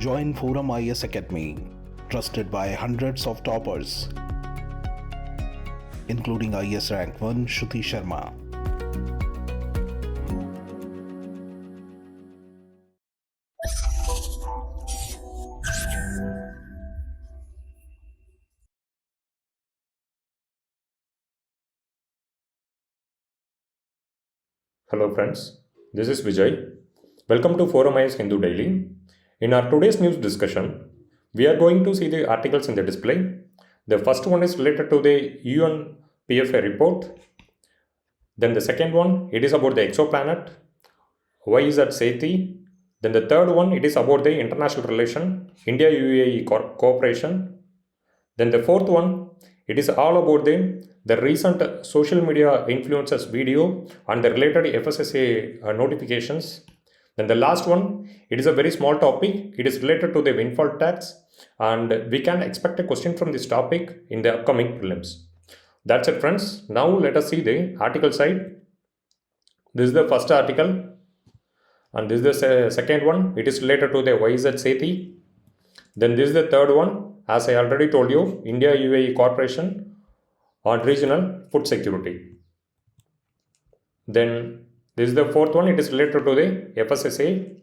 Join Forum IS Academy, trusted by hundreds of toppers, including IS Rank 1 Shruti Sharma. Hello friends, this is Vijay. Welcome to Forum IS Hindu Daily. In our today's news discussion, we are going to see the articles in the display. The first one is related to the UN PFA report. Then the second one, it is about the exoplanet. Why is that SETI? Then the third one, it is about the international relation, India UAE cooperation. Then the fourth one, it is all about the recent social media influencers video and the related FSSA notifications. Then the last one, it is a very small topic. It is related to the windfall tax, and we can expect a question from this topic in the upcoming prelims. That's it, friends. Now let us see the article side. This is the first article, and this is the second one. It is related to the YZ SETI. Then this is the third one. As I already told you, India UAE Corporation on regional food security. Then this is the fourth one. It is related to the FSSA.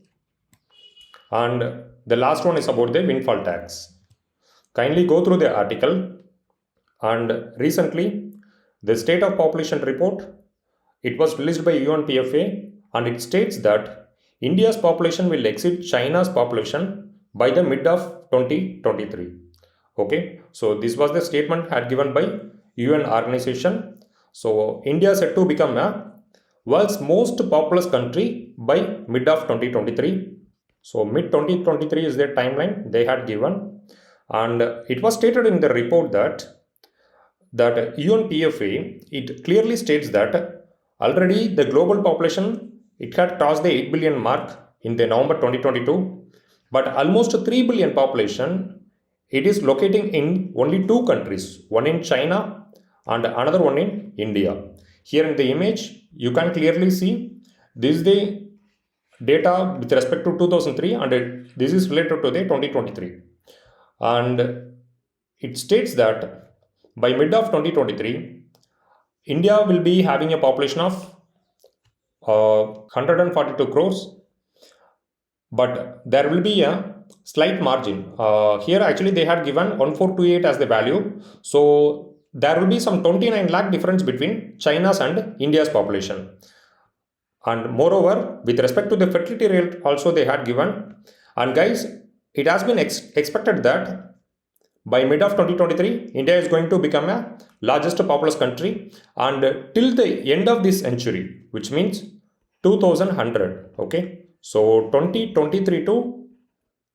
And the last one is about the windfall tax. Kindly go through the article. And recently, the State of Population report, it was released by UNPFA, and it states that India's population will exceed China's population by the mid of 2023. Okay, so this was the statement had given by UN organization. So India is set to become a world's most populous country by mid of 2023. So mid 2023 is their timeline they had given, and it was stated in the report that UNPFA, it clearly states that already the global population, it had crossed the 8 billion mark in the November 2022, but almost 3 billion population, it is locating in only two countries, one in China and another one in India. Here in the image, you can clearly see this is the data with respect to 2003, and this is related to the 2023. And it states that by mid of 2023, India will be having a population of 142 crores, but there will be a slight margin. Here actually they had given 1428 as the value. So there will be some 29 lakh difference between China's and India's population. And moreover, with respect to the fertility rate also they had given. And guys, it has been expected that by mid of 2023, India is going to become a largest populous country, and till the end of this century, which means 2100. Okay, so 2023 to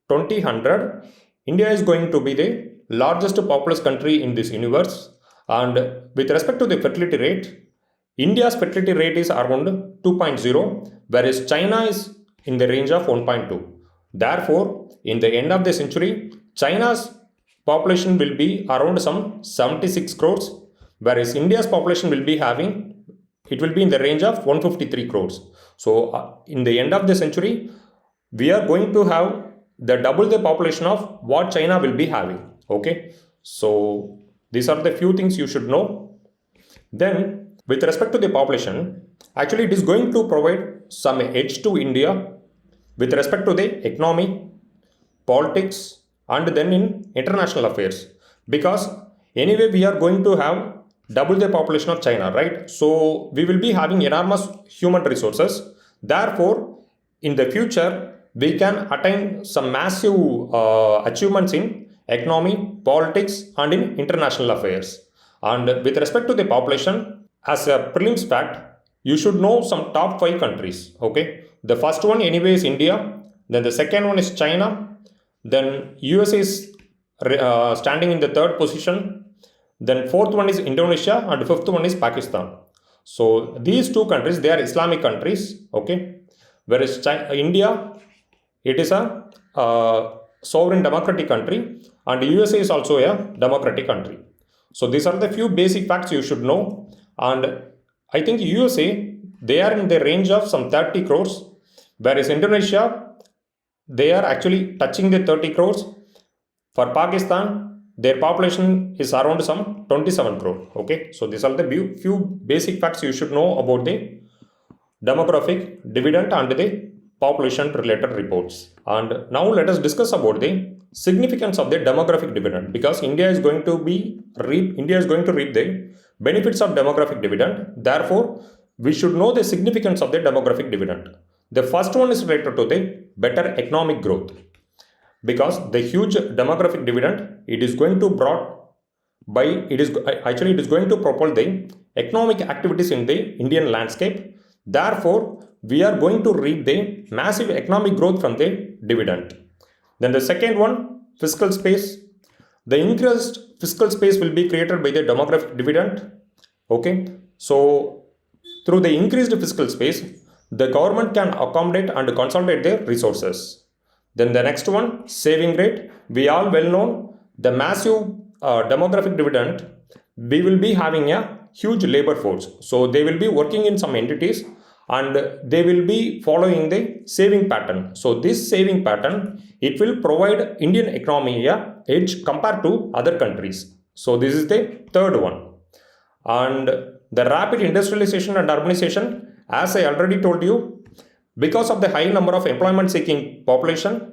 2000, India is going to be the largest populous country in this universe. And with respect to the fertility rate, India's fertility rate is around 2.0, whereas China is in the range of 1.2. Therefore, in the end of the century, China's population will be around some 76 crores, whereas India's population will be it will be in the range of 153 crores. So, in the end of the century, we are going to have double the population of what China will be having. Okay, so these are the few things you should know. Then with respect to the population, actually it is going to provide some edge to India with respect to the economy, politics, and then in international affairs, because anyway we are going to have double the population of China, right? So we will be having enormous human resources. Therefore, in the future, we can attain some massive achievements in economy, politics, and in international affairs. And with respect to the population, as a prelims fact, you should know some top 5 countries. Okay, the first one anyway is India. Then the second one is China. Then USA is standing in the third position. Then fourth one is Indonesia, and fifth one is Pakistan. So these two countries, they are Islamic countries. Okay, whereas India, it is a sovereign democratic country, and USA is also a democratic country. So these are the few basic facts you should know. And I think USA, they are in the range of some 30 crores, whereas Indonesia, they are actually touching the 30 crores. For Pakistan, their population is around some 27 crore. Okay, so these are the few basic facts you should know about the demographic dividend and the population related reports. And now let us discuss about the significance of the demographic dividend, because India is going to reap the benefits of demographic dividend. Therefore, we should know the significance of the demographic dividend. The first one is related to the better economic growth, because the huge demographic dividend, it is going to propel the economic activities in the Indian landscape. Therefore, we are going to reap the massive economic growth from the dividend. Then the second one, fiscal space. The increased fiscal space will be created by the demographic dividend. Okay, so through the increased fiscal space, the government can accommodate and consolidate their resources. Then the next one, saving rate. We all well known the massive demographic dividend. We will be having a huge labor force. So they will be working in some entities and they will be following the saving pattern. So this saving pattern, it will provide Indian economy a edge compared to other countries. So this is the third one. And the rapid industrialization and urbanization, as I already told you, because of the high number of employment seeking population,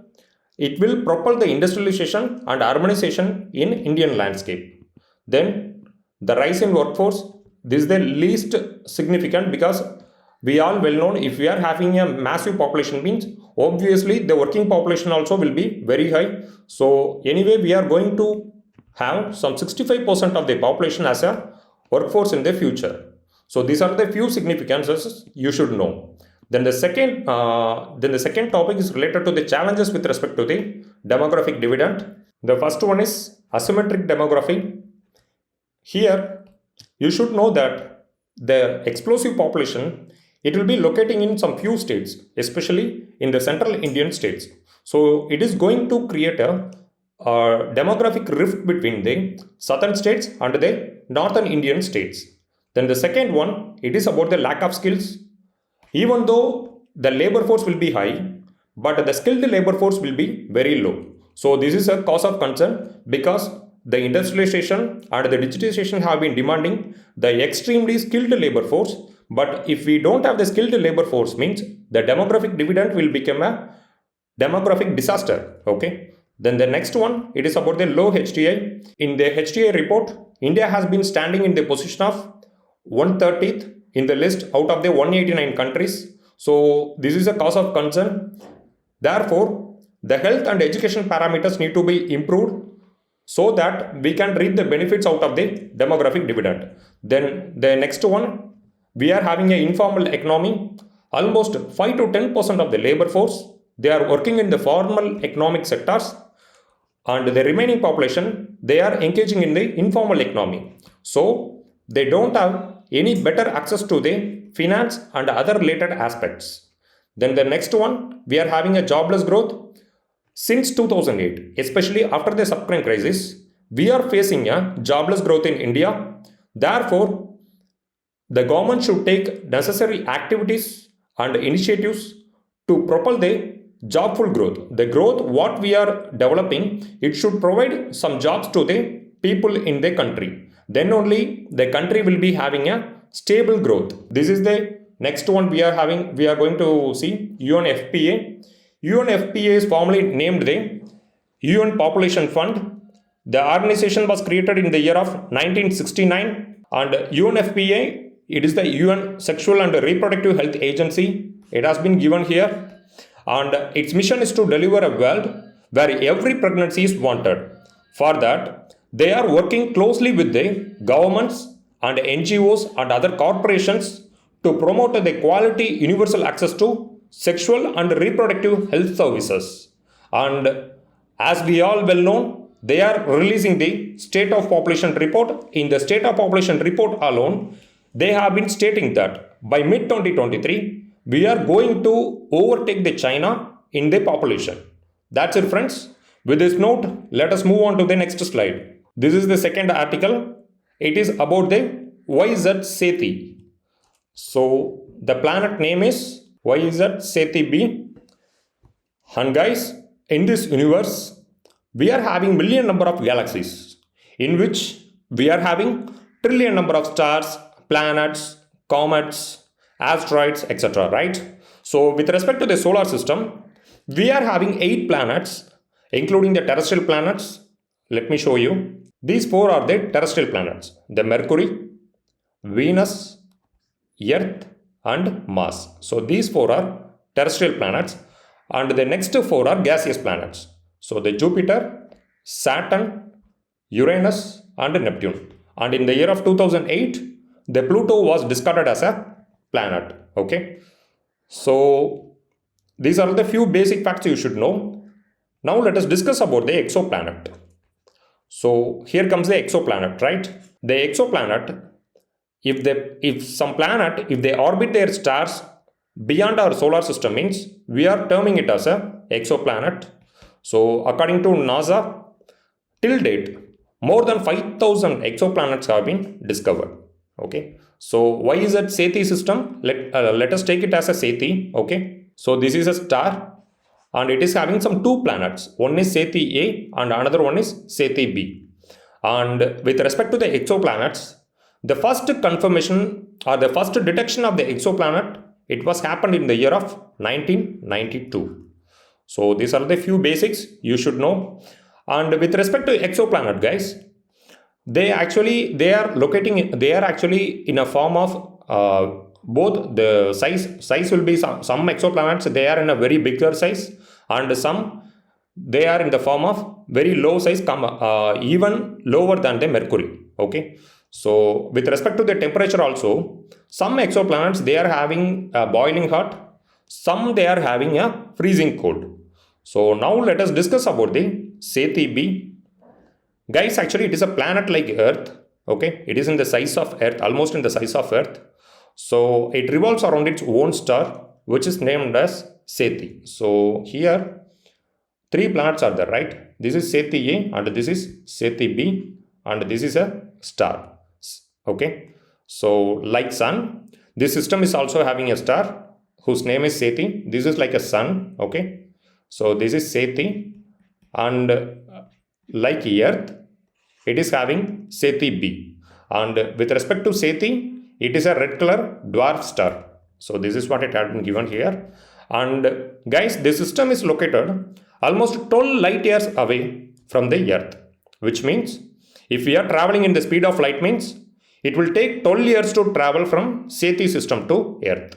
it will propel the industrialization and urbanization in Indian landscape. Then the rise in workforce, this is the least significant, because we all well known, if we are having a massive population means obviously the working population also will be very high. So anyway, we are going to have some 65% of the population as a workforce in the future. So these are the few significances you should know. Then the second topic is related to the challenges with respect to the demographic dividend. The first one is asymmetric demography. Here, you should know that the explosive population, it will be locating in some few states, especially in the central Indian states. So it is going to create a demographic rift between the southern states and the northern Indian states. Then the second one, it is about the lack of skills. Even though the labor force will be high, but the skilled labor force will be very low. So this is a cause of concern, because the industrialization and the digitization have been demanding the extremely skilled labor force. But if we don't have the skilled labor force, means the demographic dividend will become a demographic disaster. Okay. Then the next one, it is about the low HDI. In the HDI report, India has been standing in the position of 130th in the list out of the 189 countries. So this is a cause of concern. Therefore, the health and education parameters need to be improved so that we can reap the benefits out of the demographic dividend. Then the next one, we are having an informal economy. Almost 5 to 10% of the labor force, they are working in the formal economic sectors, and the remaining population, they are engaging in the informal economy. So they don't have any better access to the finance and other related aspects. Then the next one, we are having a jobless growth. Since 2008, especially after the subprime crisis, we are facing a jobless growth in India. Therefore, the government should take necessary activities and initiatives to propel the jobful growth. The growth what we are developing, it should provide some jobs to the people in the country. Then only the country will be having a stable growth. This is the next one we are having. We are going to see UNFPA. UNFPA is formally named the UN Population Fund. The organization was created in the year of 1969, and UNFPA, it is the UN Sexual and Reproductive Health Agency. It has been given here, and its mission is to deliver a world where every pregnancy is wanted. For that, they are working closely with the governments and NGOs and other corporations to promote the quality universal access to sexual and reproductive health services. And as we all well know, they are releasing the State of Population Report. In the State of Population Report alone, they have been stating that by mid-2023, we are going to overtake the China in the population. That's it, friends. With this note, let us move on to the next slide. This is the second article. It is about the YZ Seti. So the planet name is YZ Seti B. And guys, in this universe, we are having million number of galaxies, in which we are having trillion number of stars, planets, comets, asteroids, etc. Right? So, with respect to the solar system, we are having 8 planets, including the terrestrial planets. Let me show you. These 4 are the terrestrial planets: the Mercury, Venus, Earth, and Mars. So these 4 are terrestrial planets, and the next 4 are gaseous planets. So the Jupiter, Saturn, Uranus, and Neptune. And in the year of 2008, the Pluto was discarded as a planet. Okay. So these are the few basic facts you should know. Now let us discuss about the exoplanet. So here comes the exoplanet, right? The exoplanet, if they orbit their stars beyond our solar system, means we are terming it as a exoplanet. So according to NASA, till date, more than 5,000 exoplanets have been discovered. Okay. So why is that Seti system? Let us take it as a Seti. Okay. So this is a star, and it is having some 2 planets. One is Seti A and another one is Seti B. And with respect to the exoplanets, the first confirmation or the first detection of the exoplanet, it was happened in the year of 1992. So these are the few basics you should know. And with respect to exoplanet, guys, they are actually in a form of both the size will be some exoplanets, they are in a very bigger size, and some they are in the form of very low size, even lower than the Mercury. Okay. So with respect to the temperature also, some exoplanets they are having a boiling hot, some they are having a freezing cold. So now let us discuss about the Seti B. Guys, actually it is a planet like Earth. Okay, it is in the size of Earth, almost in the size of Earth. So it revolves around its own star, which is named as Seti. So here 3 planets are there, right? This is Seti A, and this is Seti B, and this is a star. Okay. So like Sun, this system is also having a star whose name is Seti. This is like a sun. Okay. So this is Seti, and like Earth, it is having Seti B. And with respect to Seti, it is a red color dwarf star. So this is what it had been given here. And guys, this system is located almost 12 light years away from the Earth, which means if we are traveling in the speed of light, means it will take 12 years to travel from Seti system to Earth.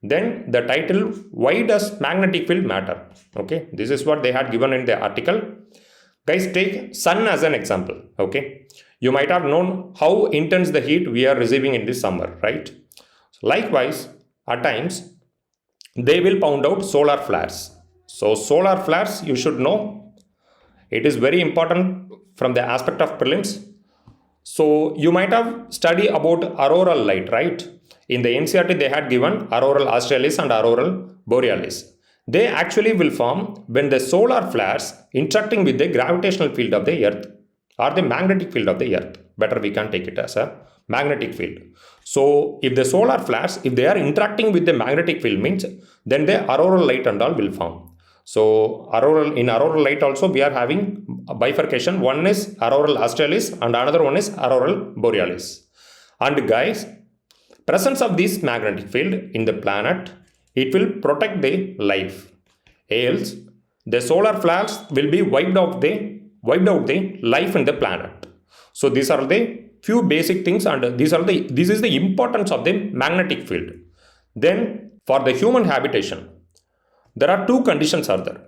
Then the title, why does magnetic field matter? Okay, this is what they had given in the article. Guys, take sun as an example. Okay, you might have known how intense the heat we are receiving in this summer, right? Likewise, at times they will pound out solar flares. So solar flares, you should know, it is very important from the aspect of prelims. So you might have studied about auroral light, right? In the NCERT, they had given auroral australis and auroral borealis. They actually will form when the solar flares interacting with the gravitational field of the Earth or the magnetic field of the Earth. Better we can take it as a magnetic field. So if the solar flares, if they are interacting with the magnetic field, means then the auroral light and all will form. So in auroral light also we are having a bifurcation. One is auroral australis and another one is auroral borealis. And guys, presence of this magnetic field in the planet, it will protect the life. Else, the solar flares will be wiped out the life in the planet. So these are the few basic things, and this is the importance of the magnetic field. Then for the human habitation, there are 2 conditions are there.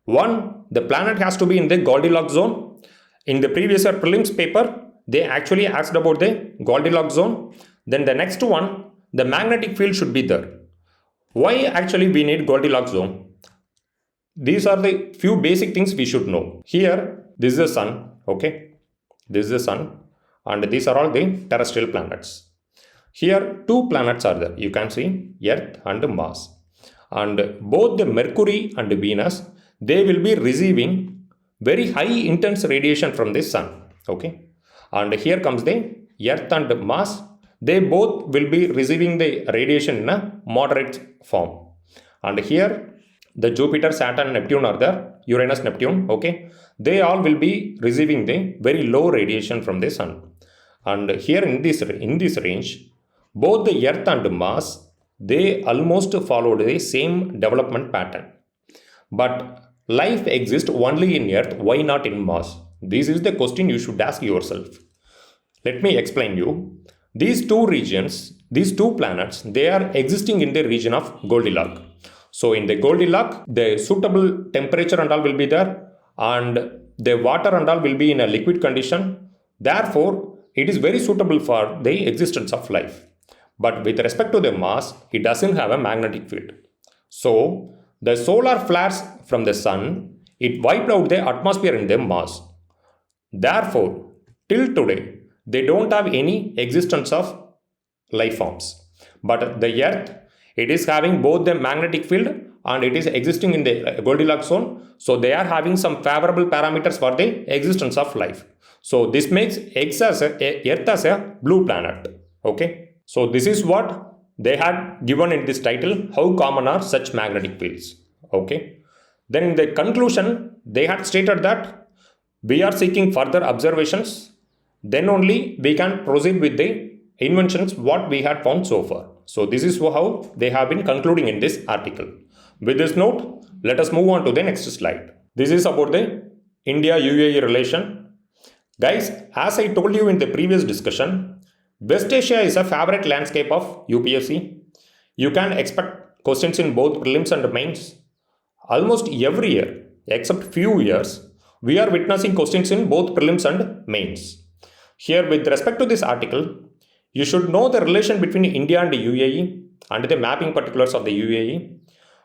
One, the planet has to be in the Goldilocks zone. In the previous year prelims paper, they actually asked about the Goldilocks zone. Then the next one, the magnetic field should be there. Why actually we need Goldilocks zone? These are the few basic things we should know. Here, this is the sun. Okay, this is the sun, and these are all the terrestrial planets. Here, 2 planets are there. You can see Earth and Mars. And both the Mercury and Venus, they will be receiving very high intense radiation from the sun. Okay, and here comes the Earth and Mars. They both will be receiving the radiation in a moderate form. And here the Jupiter, Saturn, Neptune are there, Uranus, Neptune, okay, they all will be receiving the very low radiation from the sun. And here in this range, both the Earth and Mars, they almost followed the same development pattern. But life exists only in Earth, why not in Mars? This is the question you should ask yourself. Let me explain you. These two regions, these two planets, they are existing in the region of Goldilocks. So in the Goldilocks, the suitable temperature and all will be there, and the water and all will be in a liquid condition. Therefore, it is very suitable for the existence of life. But with respect to the Mars, it doesn't have a magnetic field. So the solar flares from the sun, it wiped out the atmosphere in the Mars. Therefore, till today, they don't have any existence of life forms. But the Earth, it is having both the magnetic field and it is existing in the Goldilocks zone. So they are having some favorable parameters for the existence of life. So this makes Earth as a blue planet. Okay. So this is what they had given in this title, how common are such magnetic fields. Okay. Then in the conclusion, they had stated that we are seeking further observations, then only we can proceed with the inventions what we had found so far. So this is how they have been concluding in this article. With this note, let us move on to the next slide. This is about the India-UAE relation. Guys, as I told you in the previous discussion, West Asia is a favorite landscape of UPSC. You can expect questions in both prelims and mains. Almost every year, except few years, we are witnessing questions in both prelims and mains. Here, with respect to this article, you should know the relation between India and the UAE and the mapping particulars of the UAE.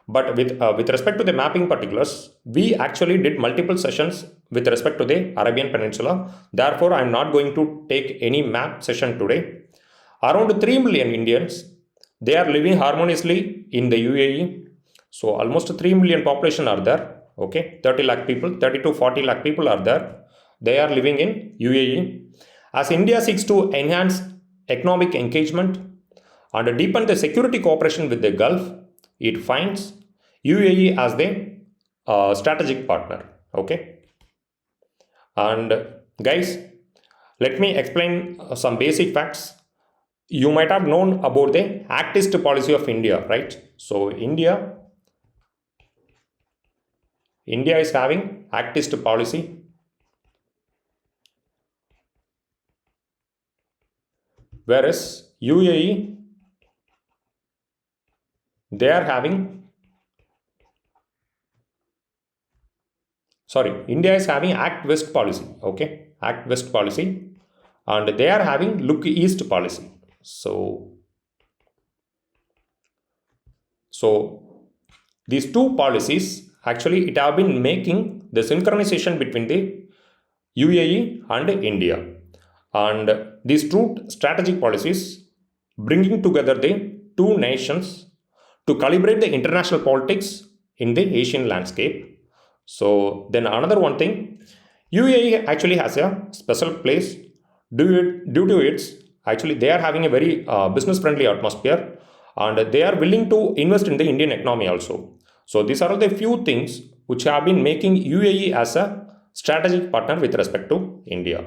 But with respect to the mapping particulars, we actually did multiple sessions with respect to the Arabian Peninsula. Therefore, I am not going to take any map session today. Around 3 million Indians, they are living harmoniously in the UAE. So almost 3 million population are there. Okay, 30 lakh people, 30 to 40 lakh people are there. They are living in UAE. As India seeks to enhance economic engagement and deepen the security cooperation with the Gulf, it finds UAE as the strategic partner. Okay. And guys, let me explain some basic facts. You might have known about the Act East policy of India, right? So India is having Act East policy. Whereas UAE, they are having, India is having Act West policy, okay, Act West policy, and they are having Look East policy. So these two policies, actually, it have been making the synchronization between the UAE and India. And these two strategic policies bringing together the two nations to calibrate the international politics in the Asian landscape. So then another one thing, UAE actually has a special place due to its, actually they are having a very business friendly atmosphere and they are willing to invest in the Indian economy also. So these are the few things which have been making UAE as a strategic partner with respect to India.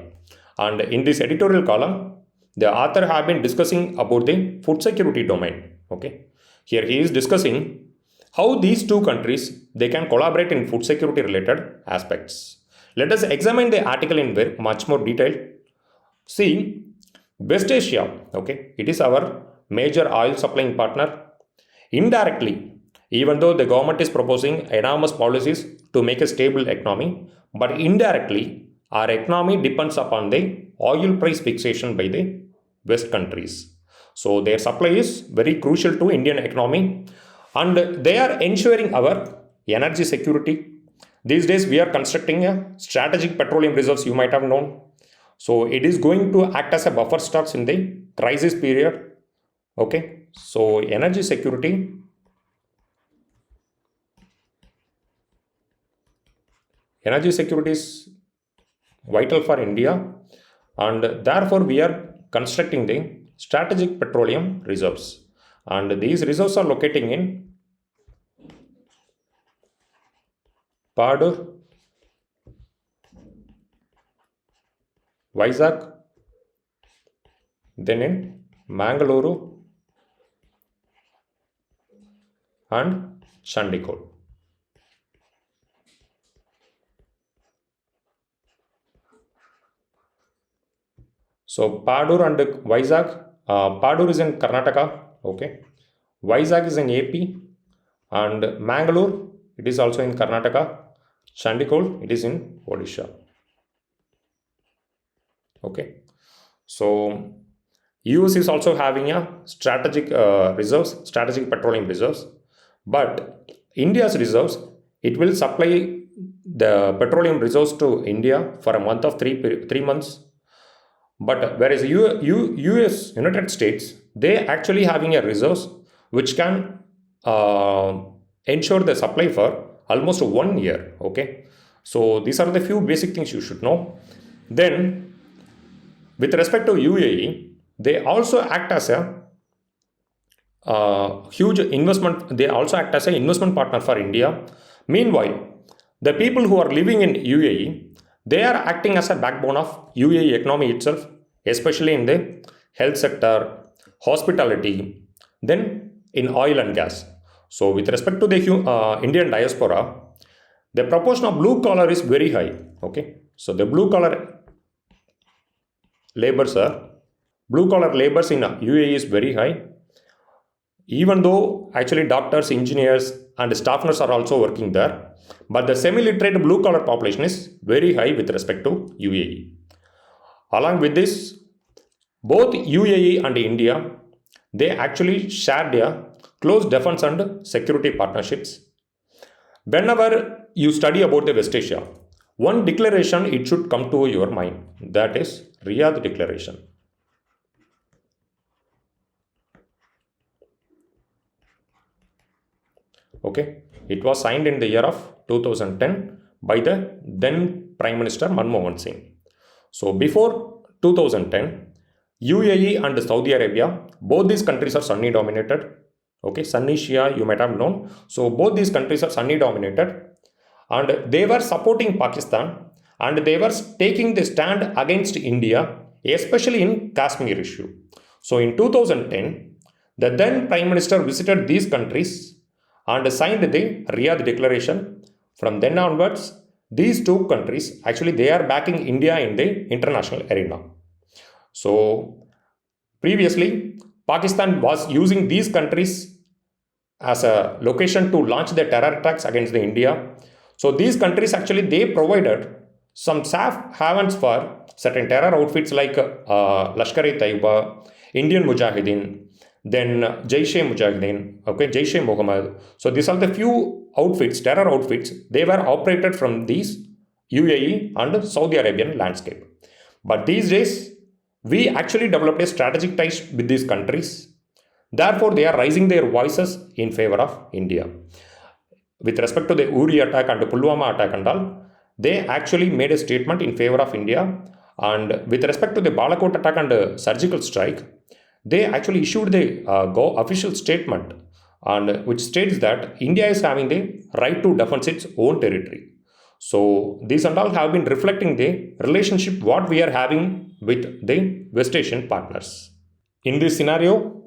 And in this editorial column, the author have been discussing about the food security domain. Okay, here he is discussing how these two countries, they can collaborate in food security related aspects. Let us examine the article in very much more detail. See, West Asia, okay, it is our major oil supplying partner. Indirectly, even though the government is proposing enormous policies to make a stable economy, but indirectly, our economy depends upon the oil price fixation by the West countries. So their supply is very crucial to Indian economy and they are ensuring our energy security. These days we are constructing a strategic petroleum reserves, you might have known. So it is going to act as a buffer stocks in the crisis period. Okay, so energy security is vital for India and therefore we are constructing the strategic petroleum reserves and these reserves are locating in Padur, Vizag, then in Mangaluru and Chandigarh. So Padur and Vizag, Padur is in Karnataka, okay. Vizag is in AP, and Mangalore, it is also in Karnataka. Chandigarh, it is in Odisha. Okay. So US is also having a strategic reserves, strategic petroleum reserves, but India's reserves, it will supply the petroleum reserves to India for a month of 3 months. But whereas US, United States, they actually having a reserves which can ensure the supply for almost 1 year. Okay, so these are the few basic things you should know. Then, with respect to UAE, they also act as a huge investment. They also act as an investment partner for India. Meanwhile, the people who are living in UAE, they are acting as a backbone of UAE economy itself, especially in the health sector, hospitality, then in oil and gas. So, with respect to the Indian diaspora, the proportion of blue collar is very high. Okay, so the blue collar labors in UAE is very high. Even though actually doctors, engineers, and staff nurses are also working there, but the semi-literate blue collar population is very high with respect to UAE. Along with this, both UAE and India, they actually shared a close defense and security partnerships. Whenever you study about the West Asia, one declaration it should come to your mind, that is Riyadh Declaration. Okay, it was signed in the year of 2010 by the then Prime Minister Manmohan Singh. So before 2010, UAE and Saudi Arabia, both these countries are Sunni dominated. Okay, Sunni Shia, you might have known. So both these countries are Sunni dominated, and they were supporting Pakistan, and they were taking the stand against India, especially in Kashmir issue. So in 2010, the then Prime Minister visited these countries and signed the Riyadh Declaration. From then onwards, these two countries actually they are backing India in the international arena. So previously, Pakistan was using these countries as a location to launch their terror attacks against the India. So these countries actually they provided some safe havens for certain terror outfits like Lashkar-e-Taiba, Indian Mujahideen, then Jaish-e-Mujahideen, okay, Jaish-e-Mohammed. So these are the few outfits, terror outfits, they were operated from these UAE and Saudi Arabian landscape. But these days, we actually developed a strategic ties with these countries. Therefore, they are raising their voices in favor of India. With respect to the Uri attack and the Pulwama attack and all, they actually made a statement in favor of India. And with respect to the Balakot attack and surgical strike, they actually issued the official statement, and which states that India is having the right to defend its own territory. So these and all have been reflecting the relationship what we are having with the West Asian partners. In this scenario,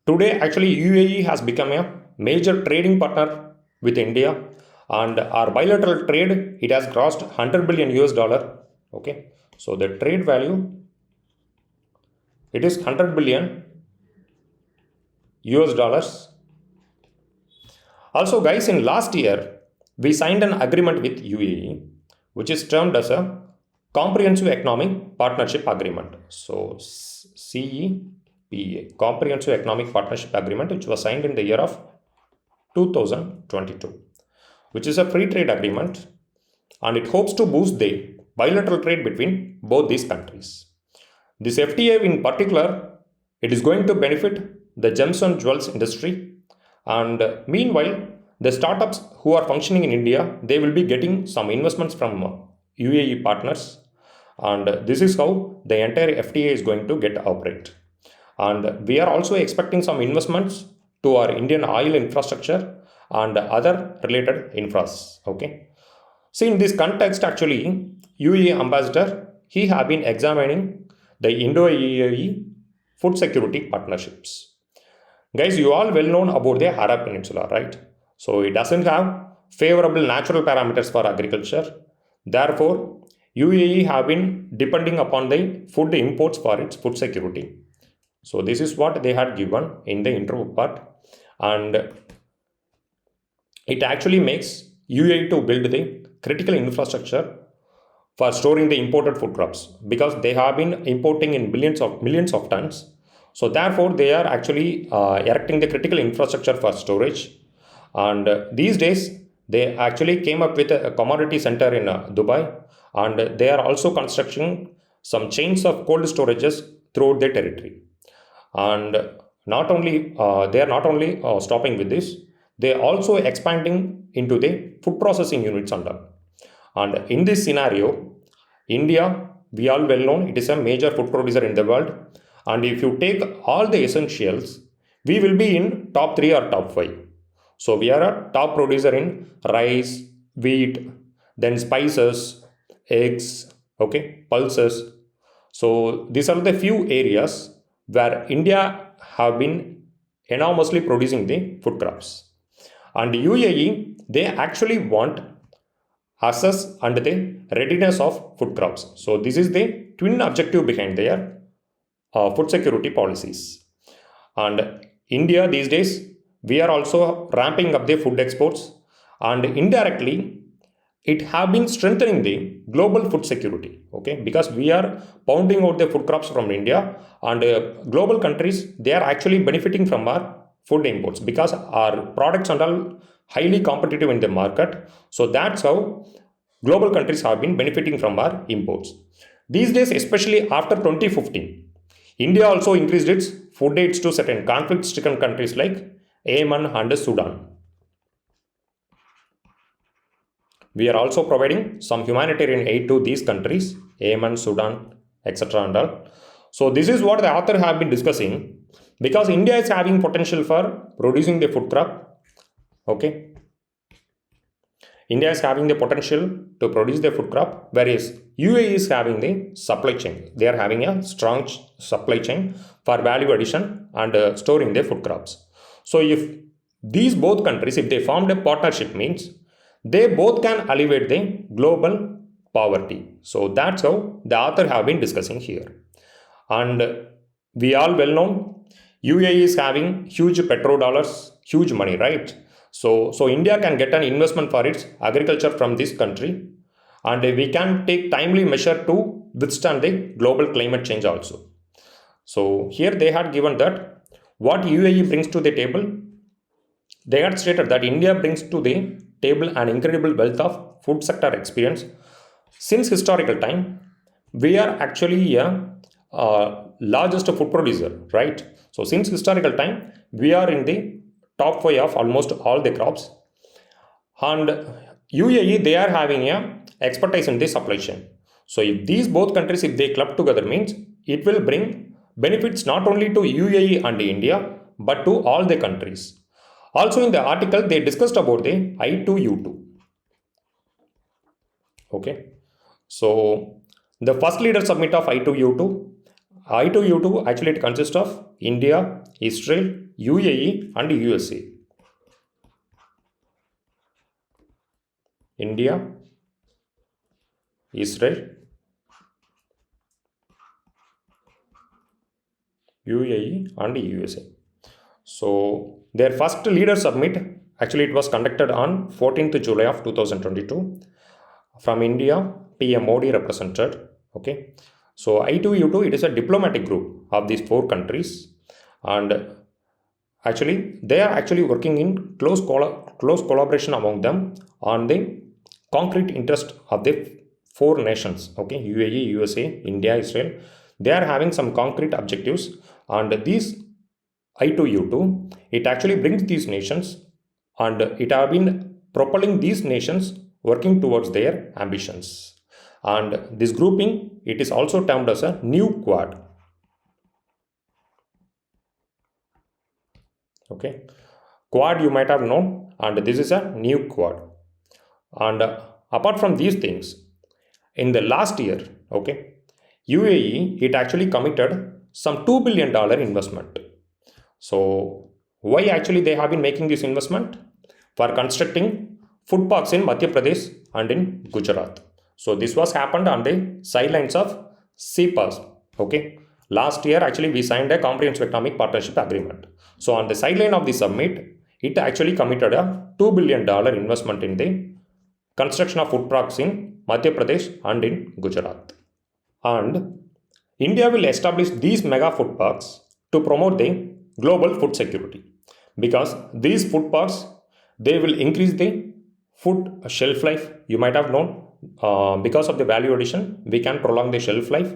today actually UAE has become a major trading partner with India, and our bilateral trade it has crossed 100 billion US dollar. Okay, so the trade value it is 100 billion US dollars. Also, guys, in last year we signed an agreement with UAE, which is termed as a Comprehensive Economic Partnership Agreement. So CEPA, Comprehensive Economic Partnership Agreement, which was signed in the year of 2022, which is a free trade agreement, and it hopes to boost the bilateral trade between both these countries. This FTA in particular, it is going to benefit the gems and jewels industry, and meanwhile, the startups who are functioning in India, they will be getting some investments from UAE partners, and this is how the entire FTA is going to get operate. And we are also expecting some investments to our Indian oil infrastructure and other related infras. Okay, See, in this context, actually, UAE ambassador, he have been examining the Indo-UAE food security partnerships. Guys, you all well known about the Arab Peninsula, right? So it doesn't have favorable natural parameters for agriculture. Therefore, UAE have been depending upon the food imports for its food security. So this is what they had given in the interview part, and it actually makes UAE to build the critical infrastructure for storing the imported food crops, because they have been importing in millions of tons. So therefore, they are actually erecting the critical infrastructure for storage. And these days, they actually came up with a commodity center in Dubai, and they are also constructing some chains of cold storages throughout their territory. And not only they are not only stopping with this, they are also expanding into the food processing units under. And in this scenario, India, we all well known, it is a major food producer in the world. And if you take all the essentials, we will be in top 3 or top 5. So we are a top producer in rice, wheat, then spices, eggs, okay, pulses. So these are the few areas where India have been enormously producing the food crops. And UAE, they actually want assess and the readiness of food crops. So this is the twin objective behind their food security policies. And India these days, we are also ramping up the food exports, and indirectly it have been strengthening the global food security, okay, because we are pounding out the food crops from India, and global countries, they are actually benefiting from our food imports because our products are all highly competitive in the market. So that's how global countries have been benefiting from our imports. These days, especially after 2015, India also increased its food aids to certain conflict stricken countries like Yemen and Sudan. We are also providing some humanitarian aid to these countries, Yemen, Sudan, etc. and all. So this is what the author have been discussing, because India is having potential for producing the food crop. Okay. India is having the potential to produce the food crop, whereas UAE is having the supply chain. They are having a strong supply chain for value addition and storing the food crops. So if these both countries, if they formed a partnership, means they both can alleviate the global poverty. So that's how the author have been discussing here. And we all well know UAE is having huge petrodollars, huge money, right? So India can get an investment for its agriculture from this country, and we can take timely measure to withstand the global climate change also. So here they had given that what UAE brings to the table, they had stated that India brings to the table an incredible wealth of food sector experience. Since historical time, we are actually a largest food producer, right? So since historical time, we are in the top 5 of almost all the crops. And UAE, they are having a expertise in the supply chain. So if these both countries, if they club together, means it will bring benefits not only to UAE and India, but to all the countries. Also in the article, they discussed about the I2U2. Okay. So the first leader summit of I2U2 actually it consists of India, Israel, UAE and USA. India, Israel, UAE and USA. So their first leader summit, actually it was conducted on 14th July of 2022. From India, PM Modi represented. Okay. So I2U2, it is a diplomatic group of these 4 countries, and actually they are actually working in close collaboration among them on the concrete interest of the 4 nations. Okay, UAE, USA, India, Israel. They are having some concrete objectives, and these I2U2, it actually brings these nations, and it have been propelling these nations working towards their ambitions. And this grouping, it is also termed as a new quad. Okay, quad you might have known, and this is a new quad. And Apart from these things, in the last year, okay, UAE, it actually committed some $2 billion investment. So why actually they have been making this investment? For constructing food parks in Madhya Pradesh and in Gujarat. So this was happened on the sidelines of CPAS. Okay. Last year, actually, we signed a comprehensive economic partnership agreement. So on the sideline of the summit, it actually committed a $2 billion investment in the construction of food parks in Madhya Pradesh and in Gujarat. And India will establish these mega food parks to promote the global food security, because these food parks, they will increase the food shelf life. You might have known, because of the value addition, we can prolong the shelf life,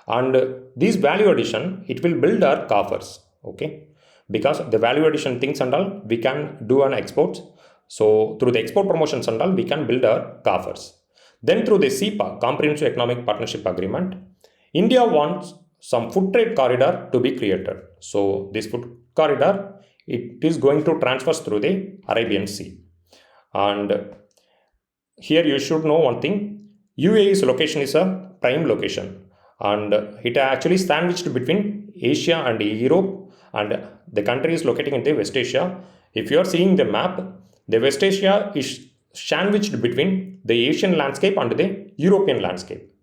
and this value addition, it will build our coffers. Okay, because the value addition things and all we can do on exports. So through the export promotions and all, we can build our coffers. Then through the CEPA, Comprehensive Economic Partnership Agreement, India wants some food trade corridor to be created. So this food corridor, it is going to transfer through the Arabian Sea. And here you should know one thing, UAE's location is a prime location, and it actually sandwiched between Asia and Europe, and the country is located in the West Asia. If you are seeing the map, the West Asia is sandwiched between the Asian landscape and the European landscape.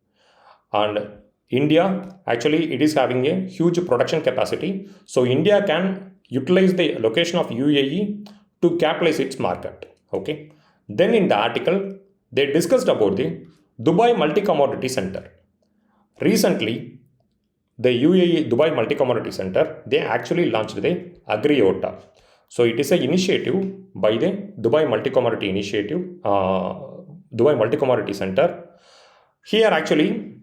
And India, actually, it is having a huge production capacity. So India can utilize the location of UAE to capitalize its market. Okay. Then in the article, they discussed about the Dubai Multi-Commodity Center. Recently, the UAE Dubai Multi-Commodity Center, they actually launched the Agriota. So it is an initiative by the Dubai Multi-Commodity Initiative, Dubai Multi-Commodity Center. Here actually,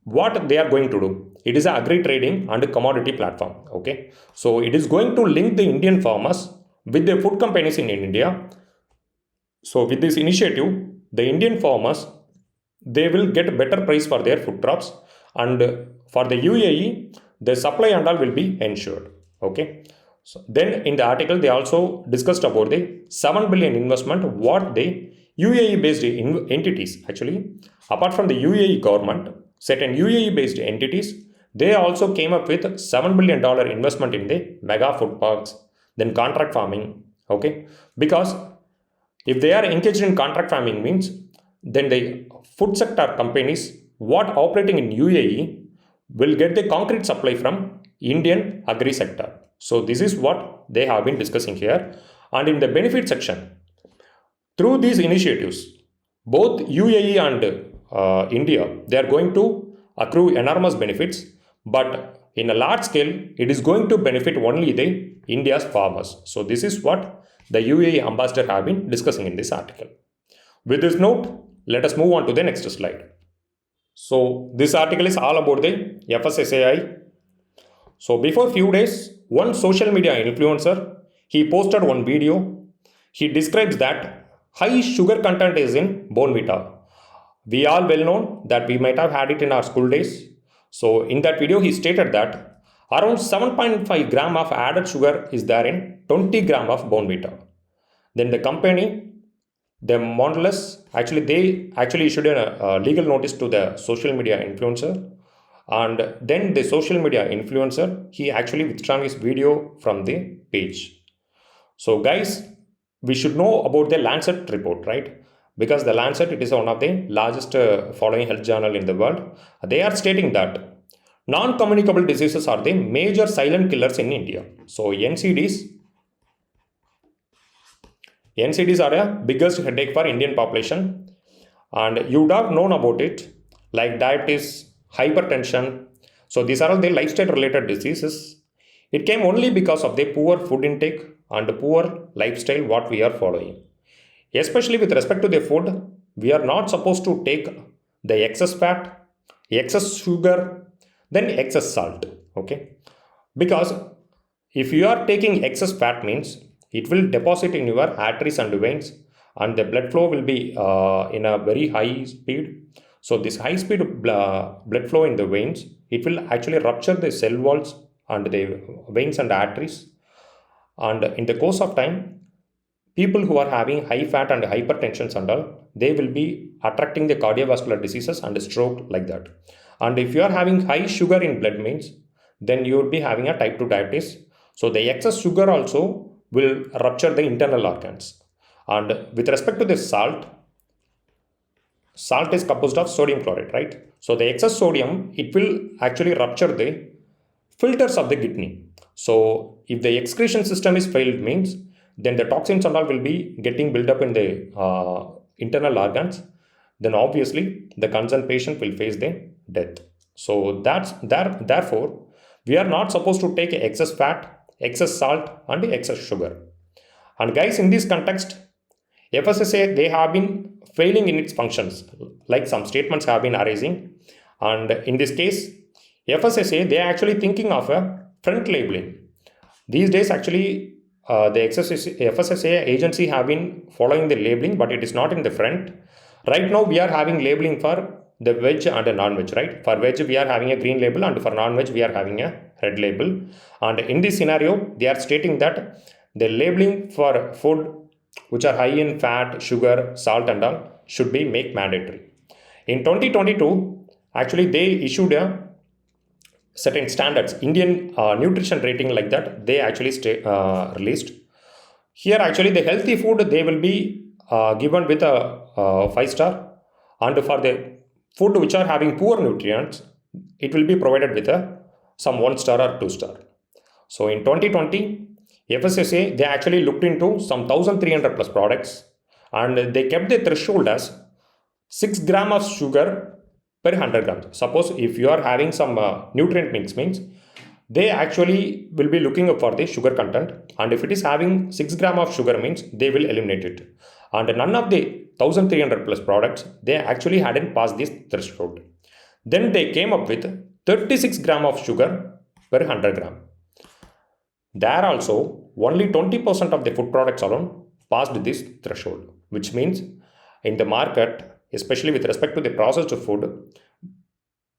what they are going to do, it is an agri trading and commodity platform. Okay, so it is going to link the Indian farmers with the food companies in India. So with this initiative, the Indian farmers, they will get a better price for their food crops, and for the UAE, the supply and all will be ensured. Okay. So then in the article, they also discussed about the 7 billion investment, what the UAE based entities, actually, apart from the UAE government, certain UAE based entities, they also came up with $7 billion investment in the mega food parks, then contract farming. Okay. Because if they are engaged in contract farming means, then the food sector companies, what operating in UAE, will get the concrete supply from Indian agri sector. So this is what they have been discussing here. And in the benefit section, through these initiatives, both UAE and India, they are going to accrue enormous benefits, but in a large scale, it is going to benefit only the India's farmers. So this is what the UAE ambassador have been discussing in this article. With this note, let us move on to the next slide. So this article is all about the FSSAI. So before few days, one social media influencer, he posted one video. He describes that high sugar content is in Bournvita. We all well know that we might have had it in our school days. So in that video, he stated that around 7.5 gram of added sugar is there in 20 gram of Bournvita. Then the company, the Mondelez, they issued a legal notice to the social media influencer, and then the social media influencer, he actually withdrew his video from the page. So guys, we should know about the Lancet report, right? Because the Lancet, it is one of the largest following health journal in the world. They are stating that non-communicable diseases are the major silent killers in India. So NCDs are a biggest headache for Indian population, and you would have known about it, like diabetes, hypertension. So these are all the lifestyle related diseases. It came only because of the poor food intake and the poor lifestyle what we are following. Especially with respect to the food, we are not supposed to take the excess fat, excess sugar, then excess salt. Okay, because if you are taking excess fat means it will deposit in your arteries and veins, and the blood flow will be in a very high speed. So this high speed blood flow in the veins, it will actually rupture the cell walls and the veins and arteries, and in the course of time, people who are having high fat and hypertension and all, they will be attracting the cardiovascular diseases and stroke like that. And if you are having high sugar in blood means, then you will be having a type 2 diabetes. So the excess sugar also will rupture the internal organs. And with respect to the salt is composed of sodium chloride, right? So the excess sodium, it will actually rupture the filters of the kidney. So if the excretion system is failed means, then the toxins and all will be getting built up in the internal organs. Then obviously the concerned patient will face the death. So therefore we are not supposed to take excess fat, excess salt and excess sugar. And guys, in this context, FSSAI, they have been failing in its functions, like some statements have been arising. And in this case, FSSAI, they are actually thinking of a front labeling. These days, actually, the FSSAI agency have been following the labeling, but it is not in the front. Right now, we are having labeling for the veg and a non-veg, right? For veg, we are having a green label, and for non-veg, we are having a red label. And in this scenario, they are stating that the labeling for food which are high in fat, sugar, salt and all should be made mandatory. In 2022, actually they issued a certain standards, Indian nutrition rating like that, they actually released. Here actually the healthy food, they will be given with a 5-star, and for the food which are having poor nutrients, it will be provided with some 1-star or 2-star. So in 2020, FSSAI, they actually looked into some 1300 plus products, and they kept the threshold as 6 gram of sugar per 100 grams. Suppose if you are having some nutrient mix means, they actually will be looking for the sugar content, and if it is having 6 gram of sugar means, they will eliminate it. And none of the 1300 plus products, they actually hadn't passed this threshold. Then they came up with 36 gram of sugar per 100 gram. There also, only 20% of the food products alone passed this threshold, which means in the market, especially with respect to the processed food,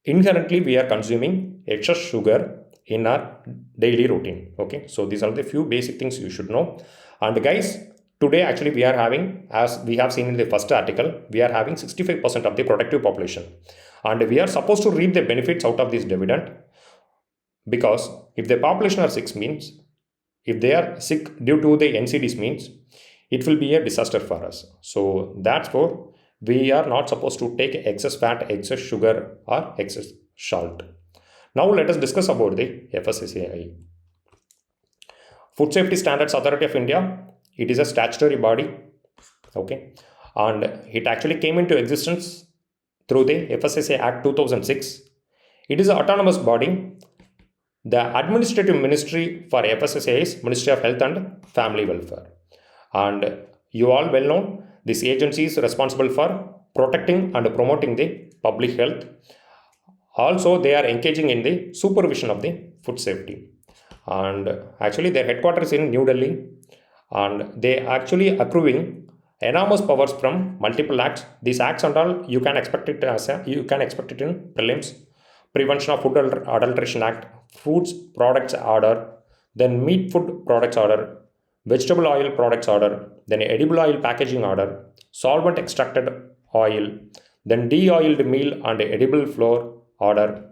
inherently we are consuming excess sugar in our daily routine. Okay, so these are the few basic things you should know. And guys, today actually we are having, as we have seen in the first article, we are having 65% of the productive population, and we are supposed to reap the benefits out of this dividend, because if the population are sick means, if they are sick due to the NCDs means, it will be a disaster for us. So that's why we are not supposed to take excess fat, excess sugar or excess salt. Now let us discuss about the FSSAI. Food Safety Standards Authority of India, it is a statutory body, okay, and it actually came into existence through the FSSAI Act 2006. It is an autonomous body. The administrative ministry for FSSAI is Ministry of Health and Family Welfare. And you all well know, this agency is responsible for protecting and promoting the public health. Also, they are engaging in the supervision of the food safety. And actually, their headquarters in New Delhi, and they actually accruing enormous powers from multiple acts. These acts and all, you can expect it in prelims. Prevention of Food Adulteration Act, Foods Products Order, then Meat Food Products Order, Vegetable Oil Products Order, then Edible Oil Packaging Order, Solvent Extracted Oil, then De-oiled Meal and Edible Flour Order,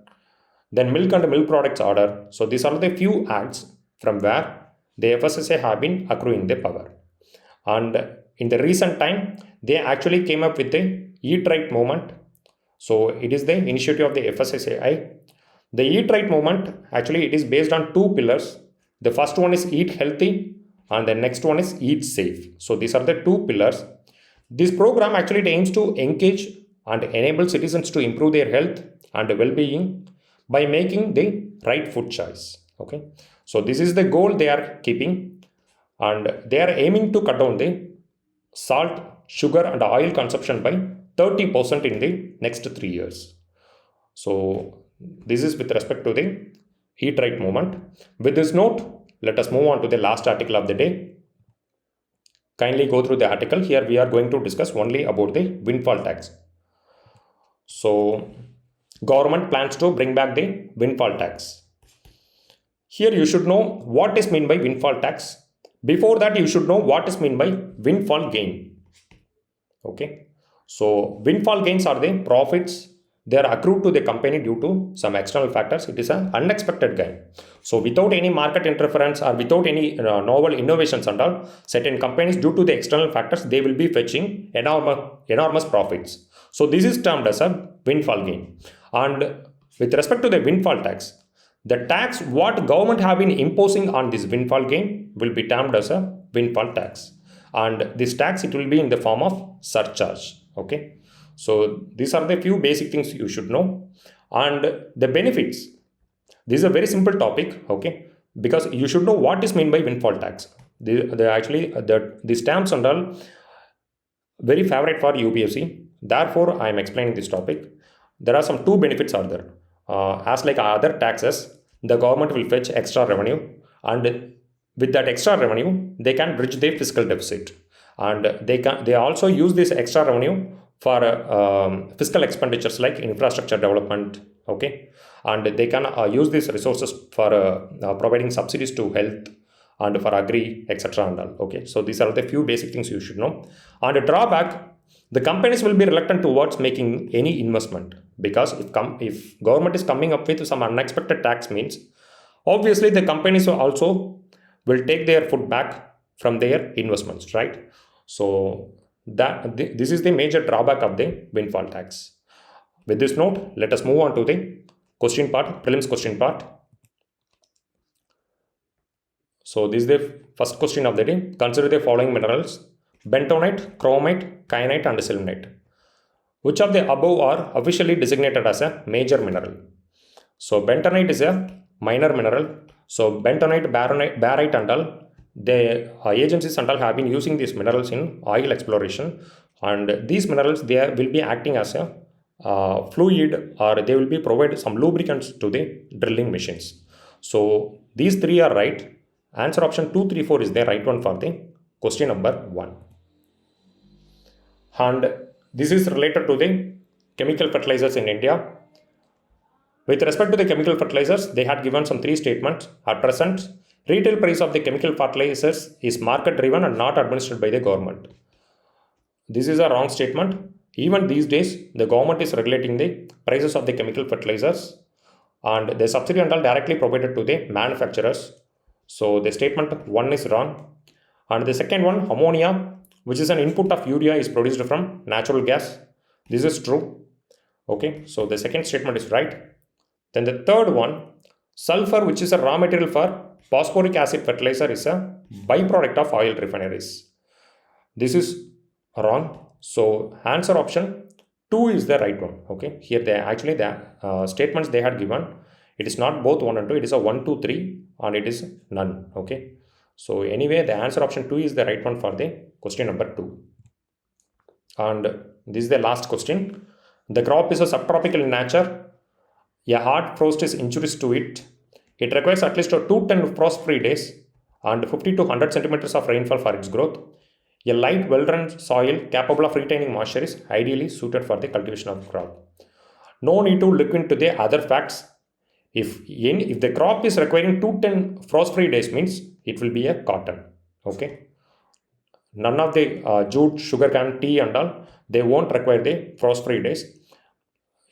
then Milk and Milk Products Order. So these are the few acts from where the FSSAI have been accruing the power. And in the recent time, they actually came up with the Eat Right movement. So it is the initiative of the FSSAI. The Eat Right movement, actually it is based on 2 pillars. The first one is Eat Healthy and the next one is Eat Safe. So these are the 2 pillars. This program actually aims to engage and enable citizens to improve their health and well-being by making the right food choice. Okay, so this is the goal they are keeping, and they are aiming to cut down the salt, sugar and oil consumption by 30% in the next 3 years. So this is with respect to the Eat Right movement. With this note, let us move on to the last article of the day. Kindly go through the article. Here we are going to discuss only about the windfall tax. So government plans to bring back the windfall tax. Here you should know what is meant by windfall tax. Before that, you should know what is meant by windfall gain. Okay, so windfall gains are the profits they are accrued to the company due to some external factors. It is an unexpected gain. So without any market interference or without any novel innovations and all, certain companies due to the external factors, they will be fetching enormous profits. So this is termed as a windfall gain. And with respect to the windfall tax, the tax what government have been imposing on this windfall gain will be termed as a windfall tax. And this tax, it will be in the form of surcharge. Okay. So these are the few basic things you should know. And the benefits. This is a very simple topic, okay? Because you should know what is meant by windfall tax. These terms and all very favorite for UPSC. Therefore, I am explaining this topic. There are some two benefits are there. As like other taxes, the government will fetch extra revenue, and with that extra revenue, they can bridge their fiscal deficit, and they also use this extra revenue for fiscal expenditures like infrastructure development, okay, and they can use these resources for providing subsidies to health and for agri, etc. and all. Okay, so these are the few basic things you should know. And a drawback, the companies will be reluctant towards making any investment, because if government is coming up with some unexpected tax means, obviously the companies also will take their foot back from their investments, right? So this is the major drawback of the windfall tax. With this note, let us move on to the question part, prelims question part. So this is the first question of the day. Consider the following minerals: bentonite, chromite, kyanite and selenite. Which of the above are officially designated as a major mineral? So bentonite is a minor mineral. So bentonite, barite and all, the agencies and all have been using these minerals in oil exploration, and these minerals, they will be acting as a fluid, or they will be provided some lubricants to the drilling machines. So these three are right. Answer option 2, 3, 4 is the right one for the question number 1. And this is related to the chemical fertilizers in India. With respect to the chemical fertilizers, they had given some 3 statements. At present, retail price of the chemical fertilizers is market driven and not administered by the government. This is a wrong statement. Even these days, the government is regulating the prices of the chemical fertilizers, and the subsidy and all directly provided to the manufacturers. So the statement 1 is wrong. And the second one, ammonia, which is an input of urea, is produced from natural gas. This is true. Okay, so the second statement is right. Then the third one, sulfur, which is a raw material for phosphoric acid fertilizer, is a byproduct of oil refineries. This is wrong. So answer option 2 is the right one. Okay, here the statements they had given, it is not both 1 and 2, it is a 1, 2, 3 and it is none. Okay, so anyway, the answer option 2 is the right one for the question number 2. And this is the last question. The crop is a subtropical in nature. A hard frost is injurious to it. It requires at least 210 frost-free days and 50 to 100 centimeters of rainfall for its growth. A light, well-drained soil capable of retaining moisture is ideally suited for the cultivation of the crop. No need to look into the other facts. If the crop is requiring 210 frost-free days means it will be a cotton. Okay. None of the jute, sugarcane, tea and all, they won't require the frost-free days.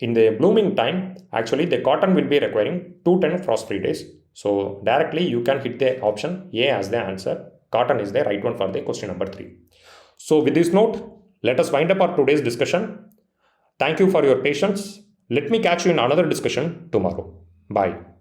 In the blooming time, actually the cotton will be requiring 210 frost-free days. So directly you can hit the option A as the answer. Cotton is the right one for the question number 3. So with this note, let us wind up our today's discussion. Thank you for your patience. Let me catch you in another discussion tomorrow. Bye.